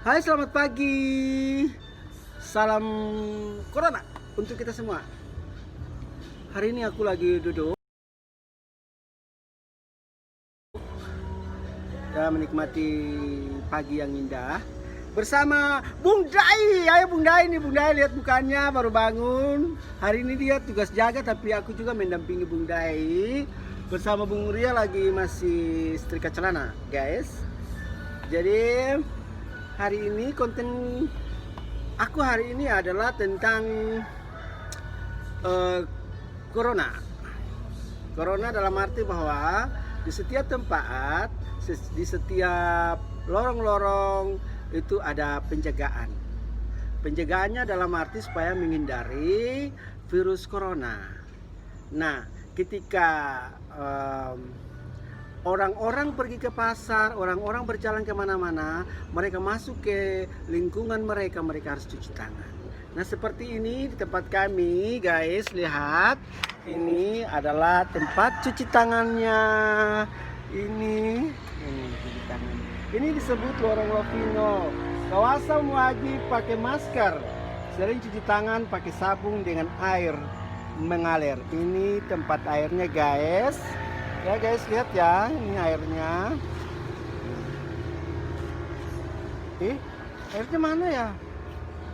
Hai, selamat pagi. Salam Corona untuk kita semua. Hari ini aku lagi duduk ya, menikmati pagi yang indah bersama Bung Dai. Ayo Bung Dai, nih Bung Dai, lihat mukanya baru bangun. Hari ini dia tugas jaga, tapi aku juga mendampingi Bung Dai. Bersama Bung Ria lagi masih setrika celana, guys. Jadi hari ini konten aku hari ini adalah tentang Corona. Corona dalam arti bahwa di setiap tempat, di setiap lorong-lorong itu ada penjagaan. Penjagaannya dalam arti supaya menghindari virus corona. Nah, ketika orang-orang pergi ke pasar, orang-orang berjalan kemana-mana, mereka masuk ke lingkungan mereka, mereka harus cuci tangan. Nah, seperti ini di tempat kami, guys, lihat. Ini adalah tempat cuci tangannya. Ini cuci tangan. Ini disebut lorong Lovino. Kawasan wajib pakai masker. Sering cuci tangan pakai sabun dengan air mengalir. Ini tempat airnya, guys. Ya guys, lihat ya, ini airnya. Airnya mana ya?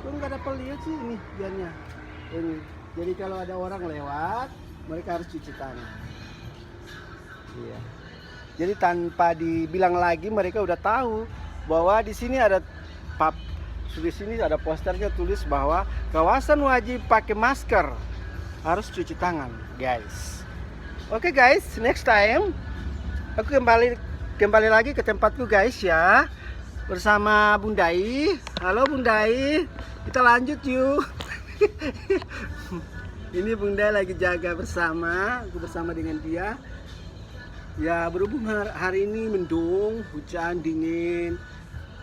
Kok nggak dapat lihat sih ini biarnya. Ini. Jadi kalau ada orang lewat, mereka harus cuci tangan. Iya. Jadi tanpa dibilang lagi, mereka udah tahu bahwa di sini ada di sini ada posternya tulis bahwa kawasan wajib pakai masker, harus cuci tangan, guys. Oke guys, next time aku kembali lagi ke tempatku, guys, ya, bersama Bung Dai. Halo Bung Dai, kita lanjut yuk. Ini Bung Dai lagi jaga aku bersama dengan dia. Ya, berhubung hari ini mendung, hujan, dingin,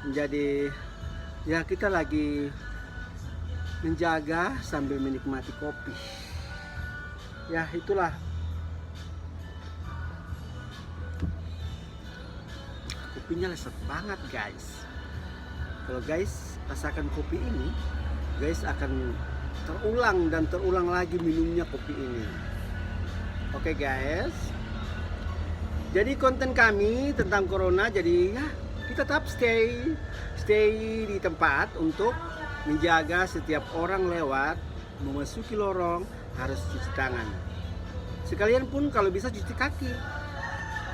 menjadi ya kita lagi menjaga sambil menikmati kopi. Ya, itulah. Kopinya lezat banget, guys. Kalau guys rasakan kopi ini, guys akan terulang dan terulang lagi minumnya kopi ini. Oke guys. Jadi konten kami tentang corona, jadi ya kita tetap stay di tempat untuk menjaga setiap orang lewat memasuki lorong harus cuci tangan. Sekalian pun kalau bisa cuci kaki,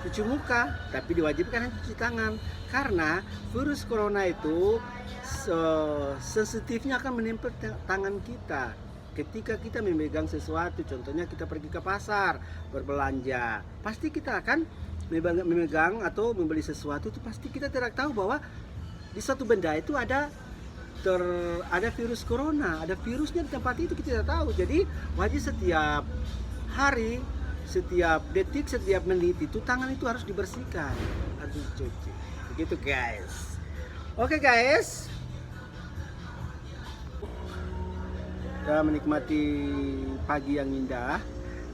cuci muka, tapi diwajibkan cuci tangan karena virus corona itu sensitifnya akan menempel tangan kita ketika kita memegang sesuatu. Contohnya kita pergi ke pasar berbelanja, pasti kita akan memegang atau membeli sesuatu, itu pasti kita tidak tahu bahwa di satu benda itu ada virus corona, ada virusnya di tempat itu, kita tidak tahu. Jadi wajib setiap hari, setiap detik, setiap menit itu tangan itu harus dibersihkan, harus dicuci. Begitu guys. Oke guys. Ya, menikmati pagi yang indah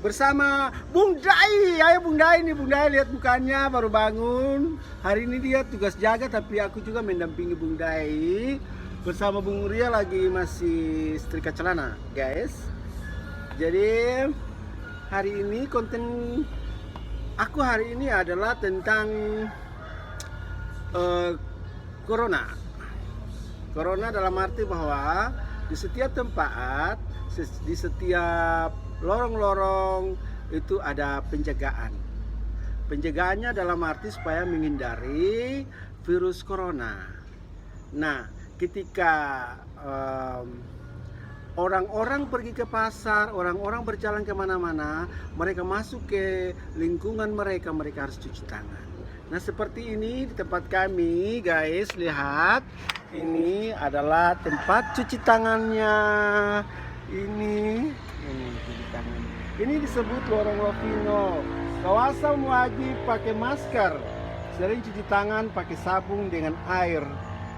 bersama Bung Dai. Ayo Bung Dai, nih Bung Dai, lihat mukanya baru bangun. Hari ini dia tugas jaga, tapi aku juga mendampingi Bung Dai. Bersama Bung Ria lagi masih setrika celana, guys. Jadi hari ini konten aku hari ini adalah tentang Corona. Corona dalam arti bahwa di setiap tempat, di setiap lorong-lorong itu ada penjagaan. Penjagaannya dalam arti supaya menghindari virus corona. Nah, ketika orang-orang pergi ke pasar, orang-orang berjalan kemana-mana, mereka masuk ke lingkungan mereka, mereka harus cuci tangan. Nah, seperti ini di tempat kami, guys, lihat. Ini adalah tempat cuci tangannya. Ini cuci tangan. Ini disebut lorong Lovino. Kawasan wajib pakai masker. Sering cuci tangan pakai sabun dengan air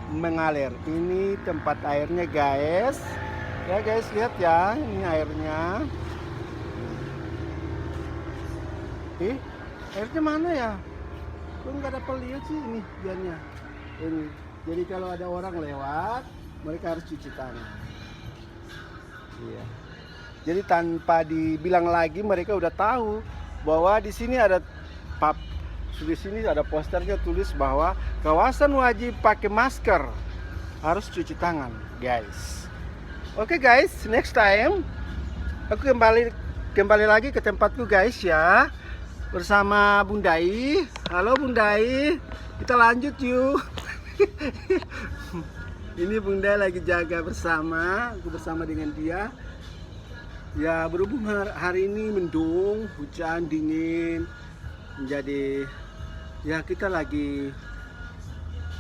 mengalir. Ini tempat airnya, guys. Ya guys, lihat ya, ini airnya. Airnya mana ya? Kok nggak dapat lihat sih ini biarnya. Ini. Jadi kalau ada orang lewat, mereka harus cuci tangan. Iya. Jadi tanpa dibilang lagi mereka udah tahu bahwa di sini ada di sini ada posternya tulis bahwa kawasan wajib pakai masker, harus cuci tangan, guys. Oke guys, next time aku kembali lagi ke tempatku guys ya, bersama Bundai. Halo Bundai, kita lanjut yuk. Ini Bunda lagi jaga aku bersama dengan dia. Ya berhubung hari ini mendung, hujan, dingin, menjadi ya kita lagi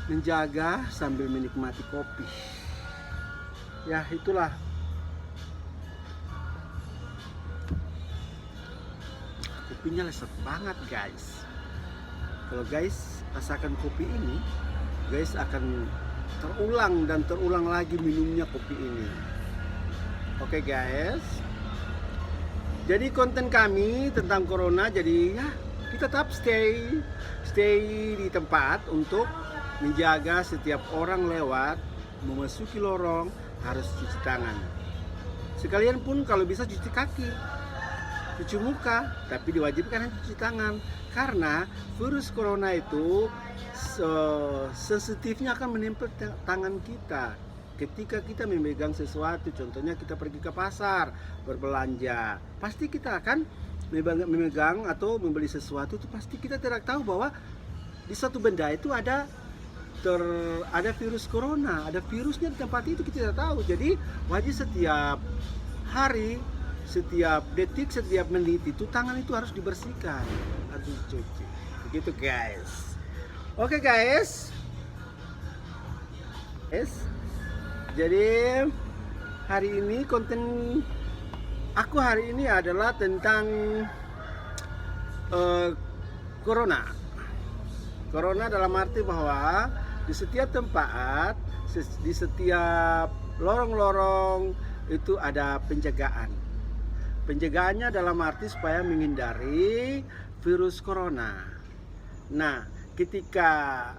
menjaga sambil menikmati kopi. Ya itulah. Kopinya lezat banget guys. Kalau guys rasakan kopi ini, guys akan terulang dan terulang lagi minumnya kopi ini. Oke guys. Jadi konten kami tentang corona, jadi ya kita tetap stay di tempat untuk menjaga setiap orang lewat memasuki lorong harus cuci tangan. Sekalian pun kalau bisa cuci kaki, cuci muka, tapi diwajibkan cuci tangan karena virus corona itu sensitifnya akan menempel tangan kita. Ketika kita memegang sesuatu, contohnya kita pergi ke pasar berbelanja, pasti kita akan memegang atau membeli sesuatu itu pasti kita tidak tahu bahwa di suatu benda itu ada virus corona, ada virusnya di tempat itu, kita tidak tahu. Jadi wajib setiap hari, setiap detik, setiap menit itu tangan itu harus dibersihkan, harus dicuci. Begitu guys. Oke guys. Jadi hari ini konten aku hari ini adalah tentang corona. Corona dalam arti bahwa di setiap tempat, di setiap lorong-lorong itu ada penjagaan. Penjagaannya dalam arti supaya menghindari virus corona. Nah, ketika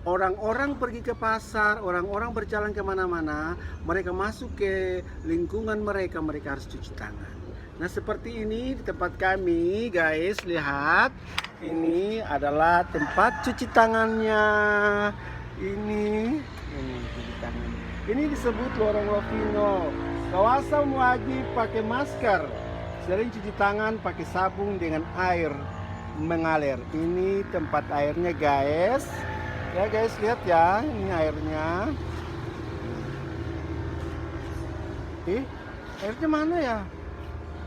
orang-orang pergi ke pasar, orang-orang berjalan kemana-mana, mereka masuk ke lingkungan mereka harus cuci tangan. Nah seperti ini di tempat kami guys, lihat, ini adalah tempat cuci tangannya. Ini cuci tangan. Ini disebut lorong Lovino. Kawasan wajib pakai masker, sering cuci tangan pakai sabun dengan air mengalir. Ini tempat airnya guys. Ya guys, lihat ya, ini airnya. Airnya mana ya?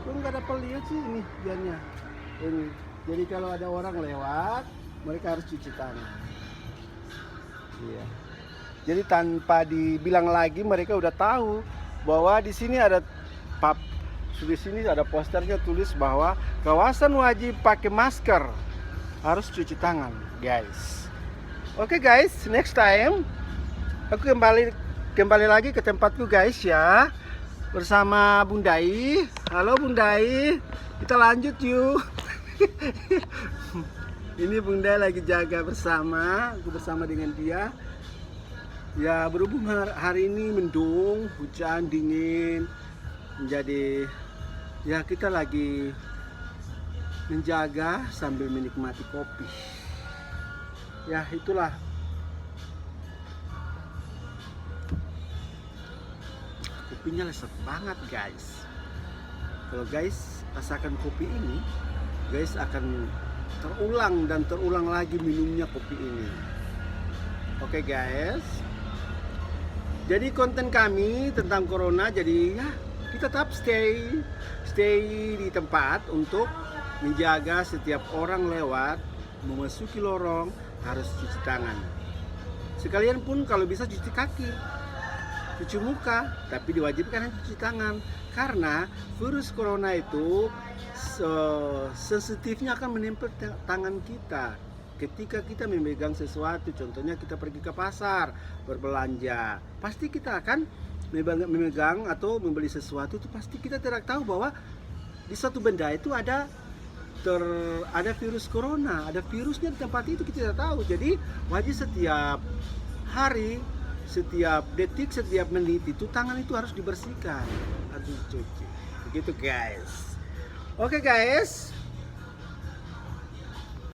Kok nggak dapat lihat sih ini dianya. Ini. Jadi kalau ada orang lewat, mereka harus cuci tangan. Iya. Jadi tanpa dibilang lagi mereka udah tahu bahwa di sini ada di sini ada posternya tulis bahwa kawasan wajib pakai masker, harus cuci tangan, guys. Oke guys, next time aku kembali lagi ke tempatku guys ya, bersama Bundai. Halo Bundai, kita lanjut yuk. Ini Bunda lagi jaga aku bersama dengan dia. Ya berhubung hari ini mendung, hujan, dingin, menjadi ya kita lagi menjaga sambil menikmati kopi. Ya itulah. Kopinya lezat banget guys. Kalau guys rasakan kopi ini, guys akan terulang dan terulang lagi minumnya kopi ini. Oke guys. Jadi konten kami tentang corona, jadi ya kita tetap stay di tempat untuk menjaga setiap orang lewat memasuki lorong harus cuci tangan. Sekalian pun kalau bisa cuci kaki, cuci muka, tapi diwajibkan cuci tangan karena virus corona itu sensitifnya akan menempel tangan kita. Ketika kita memegang sesuatu, contohnya kita pergi ke pasar berbelanja, pasti kita akan memegang atau membeli sesuatu itu pasti kita tidak tahu bahwa di suatu benda itu ada ada virus corona, ada virusnya di tempat itu, kita tidak tahu. Jadi wajib setiap hari, setiap detik, setiap menit itu tangan itu harus dibersihkan, harus dicuci. Begitu guys. Oke guys,